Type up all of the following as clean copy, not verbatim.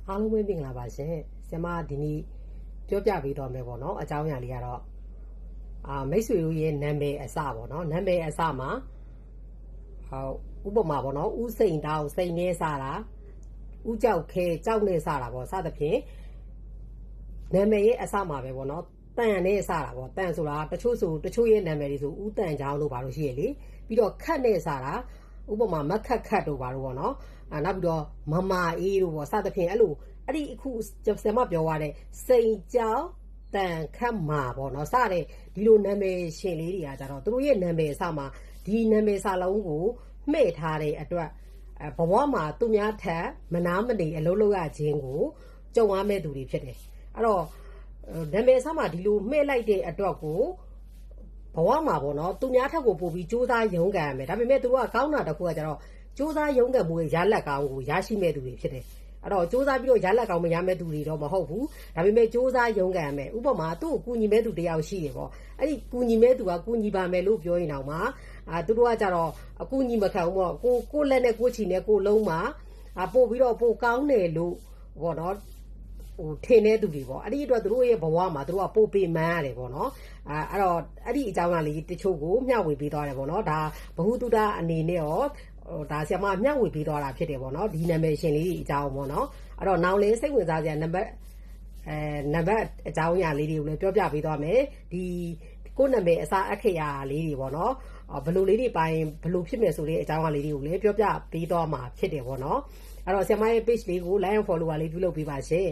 အားလုံးပဲမင်္ဂလာပါရှင်ဆရာမဒီနေ့ပြောပြပေးတော့မယ်ပေါ့နော်အကြောင်းအရာလေးကတော့မိတ်ဆွေတို့ရဲ့နာမည်အစပေါ့နော်နာမည်အစမှာဥပမာပေါ့နော်ဥစိန်တောင်းစိန်နဲ့စတာဥကြောက်ခဲကြောက်နဲ့စတာပေါ့စသဖြင့်နာမည်ရဲ့အစမှာပဲပေါ့နော်တန်နဲ့စတာပေါ့တန်ဆိုတာတချို့ရဲ့နာမည်တွေဆိုဥတန်ချောင်းတို့ဘာလို့ရှိရလေပြီးတော့ခတ်နဲ့စတာဥပမာမခတ်တို့ဘာလို့ပေါ့နော်နောက်ပြီးတော့မမာအေးတို့ပေါ့စသဖြင့်အဲ့ဒီအခုဆရာမပြောရတဲ့စိန်ကြောင်းတန်ခတ်မာပေါ့နော်စတဲ့ဒီလိုနာမည်ရှင်လေးတွေကကြတော့သူတို့ရဲ့နာမည်အစမှာဒီနာမည်စာလုံးကိုမှဲ့ထားတဲ့အတွက်ဘဝမှာသူများထက်မနာမနေအလုပ်လုပ်ရခြင်းကိုကြုံရမဲ့သူတွေဖြစ်တယ်အဲ့တော့နာမည်အစမှာဒီလိုမှဲ့လိုက်တဲ့အတွက်ကိုဘဝမှာပေါ့နော်သူများထက်ကိုပို့ပြီးစူးစမ်းရုန်းကန်ရမယ်ဒါပေမဲ့သူတို့ကကောင်းတာတစ်ခုကကြတော့စူးစမ်းရုန်းကန်မှုရဲ့ရလက်ကောင်းကိုရရှိမဲ့သူတွေဖြစ်တယ်အဲ့တော့စူးစမ်းပြီးတော့ရလက်ကောင်းမရမဲ့သူတွေတော့မဟုတ်ဘူးဒါပေမဲ့စူးစမ်းရုန်းကန်ရမယ်ဥပမာသူ့ကိုကူညီမဲ့သူတယောက်ရှိတယ်ပေါ့အဲ့ဒီကူညီမဲ့သူကကူညီပါမယ်လို့ပြောရင်တော့မှသူတို့ကကြတော့အကူညီမခံဘူးပေါ့ကိုလက်နဲ့ကိုချီနဲ့ကိုလုံးမှာပို့ပြီးတော့ပို့ကောင်းတယ်လို့ပေါ့နော်ထင်တဲ့သူတွေပေါ့အဲ့ဒီအတွက်သူတို့ရဲ့ဘဝမှာသူတို့ကပို့ပေးမှန်းရတယ်ပေါ့နော်အဲ့တော့အဲ့ဒီအကြောင်းအရာလေးတချို့ကိုမျှဝေပေးသွားတယ်ပေါ့နော်ဒါဘ ഹു တုဒအနေနဲ့ရောဒါဆရာမမျှဝေပေးသွားတာဖြစ်တယ်ပေါ့နော်ဒီနာမည်ရှင်လေးအကြောင်းပေါ့နော်အဲ့တော့နောင်လေးစိတ်ဝင်စားစရာနံပါတ်အကြောင်းအရာလေးတွေကိုလည်းပြောပြပေးသွားမယ်ဒီကိုယ်နာမည်အစားအခရာလေးတွေပေါ့နော်ဘယ်လိုလေးတွေပိုင်းဘယ်လိုဖြစ်မယ်ဆိုတဲ့အကြောင်းအရာလေးတွေကိုလည်းပြောပြပေးသွားမှာဖြစ်တယ်ပေါ့နော်အဲ့တော့ဆရာမရဲ့ page လေးကို like and follower လေးပြုလုပ်ပေးပါရှင်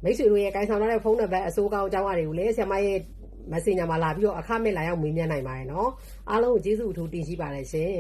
မိတ်ဆွေတို့ရဲ့ကိုင်ဆောင်ထားတဲ့ဖုန်းနံပါတ်အစိုးကောင်းအကြောင်းအရာတွေကိုလည်းဆရာမရဲ့ messenger မှာလာပြီးတော့အခမဲ့လာရောက်မေးမြန်းနိုင်ပါတယ်နော်အားလုံးကိုကျေးဇူးအထူးတင်ရှိပါတယ်ရှင်